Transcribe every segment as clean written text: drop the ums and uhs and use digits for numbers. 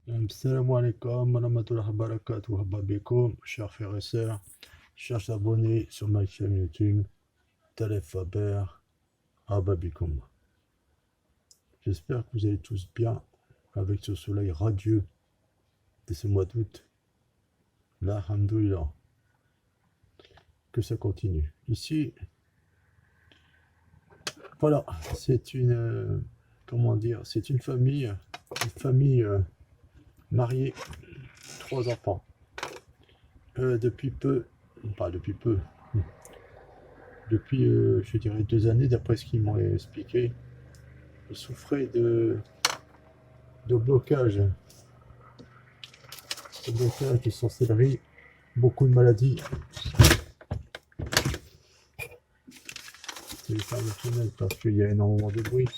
Salam alaikum, wa rahmatullahi wa barakatuh, hababikum, chers frères et sœurs, chers abonnés sur ma chaîne YouTube, Taleb Faber, hababikum. J'espère que vous allez tous bien avec ce soleil radieux de ce mois d'août. Là, alhamdoulilah, que ça continue. Ici, voilà, c'est comment dire, c'est une famille mariée, 3 enfants. Depuis peu, pas depuis peu, depuis, je dirais 2 années, d'après ce qu'ils m'ont expliqué, ils souffraient de blocage de sorcellerie, beaucoup de maladies. C'est fermer la fenêtre parce qu'il y a énormément de bruit.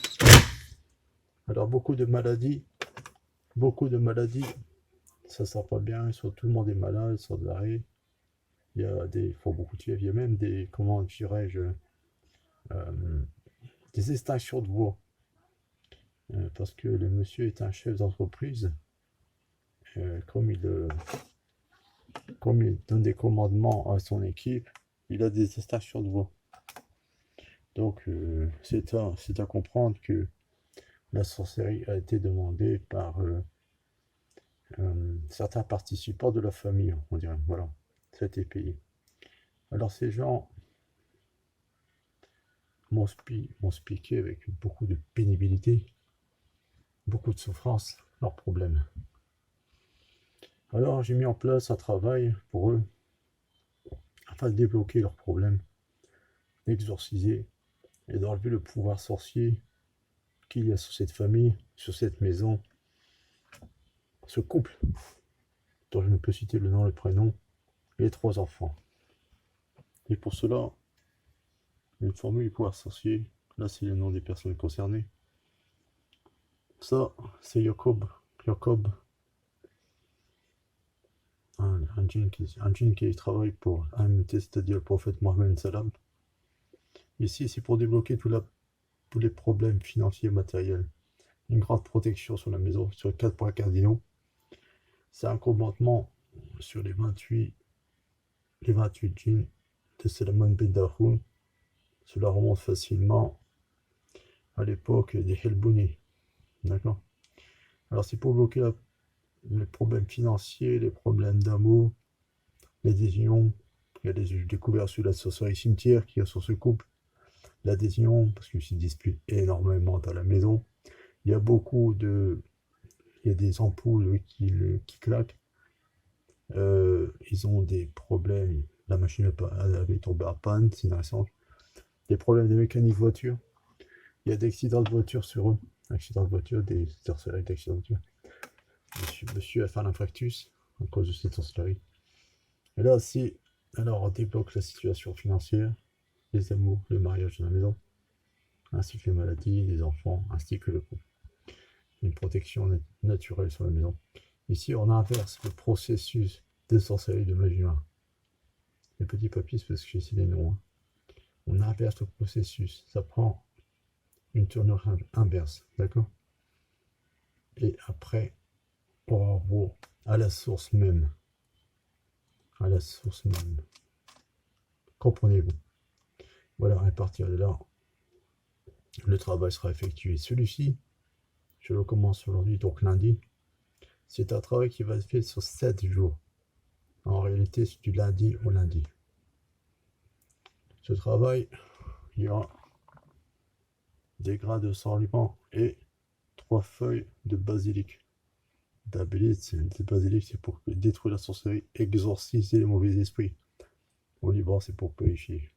Alors beaucoup de maladies, ça sent pas bien, tout le monde est malade, sans arrêt. Il faut beaucoup de fièvre, il y a même comment dirais-je, euh, des extinctions de voix. Parce que le monsieur est un chef d'entreprise, comme il donne des commandements à son équipe, il a des extinctions de voix. Donc c'est à comprendre que la sorcellerie a été demandée par certains participants de la famille, on dirait. Voilà, ça a été payé. Alors ces gens m'ont expliqué avec beaucoup de pénibilité, beaucoup de souffrance, leurs problèmes. Alors j'ai mis en place un travail pour eux, afin de débloquer leurs problèmes, d'exorciser et d'enlever le pouvoir sorcier qu'il y a sur cette famille, sur cette maison, ce couple, dont je ne peux citer le nom et le prénom, et les 3 enfants. Et pour cela, une formule du pouvoir sorcier, là c'est le nom des personnes concernées. Ça, c'est Jacob, un djinn qui travaille pour AMT, c'est-à-dire le prophète Mohammed Salam. Ici, c'est pour débloquer tous les problèmes financiers et matériels. Une grande protection sur la maison, sur 4 points cardinaux. C'est un commandement sur les 28 djinns de Salomon ben Dahoun. Cela remonte facilement à l'époque des Helbouni. D'accord. Alors c'est pour bloquer les problèmes financiers, les problèmes d'amour, l'adhésion. Il y a des découvertes sur la sorcellerie cimetière qu'il y a sur ce couple. L'adhésion, parce qu'ils se disputent énormément dans la maison. Il y a il y a des ampoules qui claquent. Ils ont des problèmes. La machine avait tombé à panne, c'est intéressant. Des problèmes de mécanique voiture. Il y a des accidents de voiture sur eux. Accidents de voiture, des sorcelleries d'accidents de voiture. Monsieur a fait un infarctus à cause de cette sorcellerie. Et là aussi, alors on débloque la situation financière, les amours, le mariage dans la maison, ainsi que les maladies, les enfants, ainsi que le couple. Une protection naturelle sur la maison. Ici, on inverse le processus de sorcellerie de magie noire. Les petits papiers, c'est parce que j'ai ici les noms. On inverse le processus. Ça prend une tournure inverse, d'accord? Et après, pour revoir à la source même. À la source même. Comprenez-vous? Voilà, à partir de là, le travail sera effectué. Celui-ci, je le commence aujourd'hui, donc lundi. C'est un travail qui va être fait sur 7 jours. En réalité, c'est du lundi au lundi. Ce travail, il y aura des grains de sariment et 3 feuilles de basilic. Le basilic, c'est pour détruire la sorcellerie, exorciser les mauvais esprits. Au Liban, c'est pour purifier.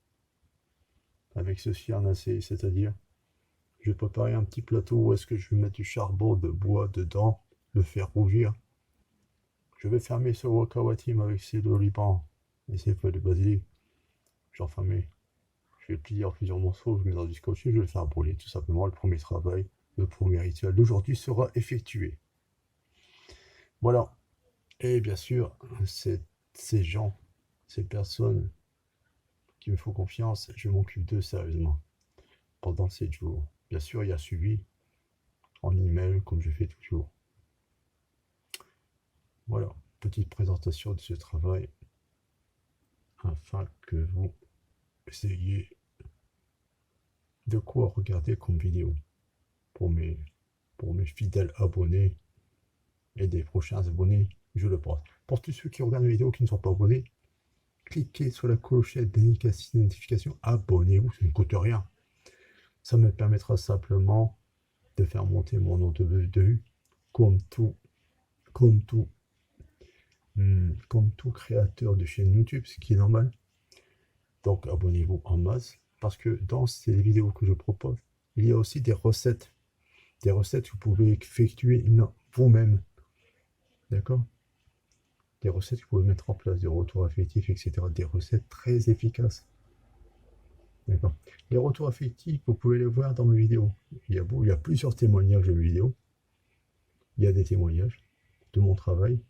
Avec ceci en assez, c'est-à-dire, je vais préparer un petit plateau où est-ce que je vais mettre du charbon de bois dedans, le faire rougir. Je vais fermer ce wakawatim avec ces deux Liban et ces feuilles de basilic. J'en ferme. Je vais le plier en plusieurs morceaux, je mets dans du scotch et je vais le faire brûler. Tout simplement, le premier travail, le premier rituel d'aujourd'hui sera effectué. Voilà. Et bien sûr, ces gens, ces personnes qui me font confiance, je m'occupe d'eux sérieusement pendant 7 jours. Bien sûr, il y a suivi en email, comme je fais toujours. petite présentation de ce travail afin que vous ayez de quoi regarder comme vidéo pour mes fidèles abonnés et des prochains abonnés, je le pense. Pour tous ceux qui regardent mes vidéos qui ne sont pas abonnés, cliquez sur la clochette d'indication de notification, abonnez-vous, ça ne coûte rien. Ça me permettra simplement de faire monter mon nombre de vues, comme tout, comme tout, comme tout créateur de chaîne YouTube, ce qui est normal. Donc abonnez-vous en masse, parce que dans ces vidéos que je propose, il y a aussi des recettes que vous pouvez effectuer vous-même. D'accord? Des recettes que vous pouvez mettre en place, des retours affectifs, etc. Des recettes très efficaces. D'accord? Les retours affectifs, vous pouvez les voir dans mes vidéos. Il y a plusieurs témoignages de mes vidéos. Il y a des témoignages de mon travail,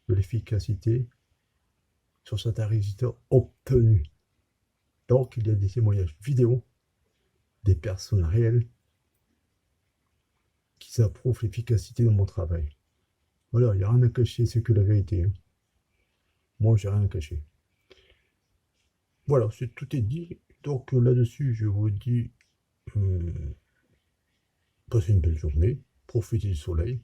de l'efficacité sur certains résultats obtenus. Donc, il y a des témoignages vidéo des personnes réelles qui approuvent l'efficacité de mon travail. Voilà, il n'y a rien à cacher, c'est que la vérité. Hein. Moi, j'ai rien à cacher. Voilà, tout est dit. Donc là-dessus, je vous dis, passez une belle journée, profitez du soleil.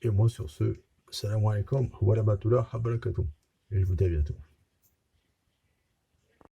Et moi, sur ce, salam alaikum wa rahmatullah wa barakatuh. Et je vous dis à bientôt.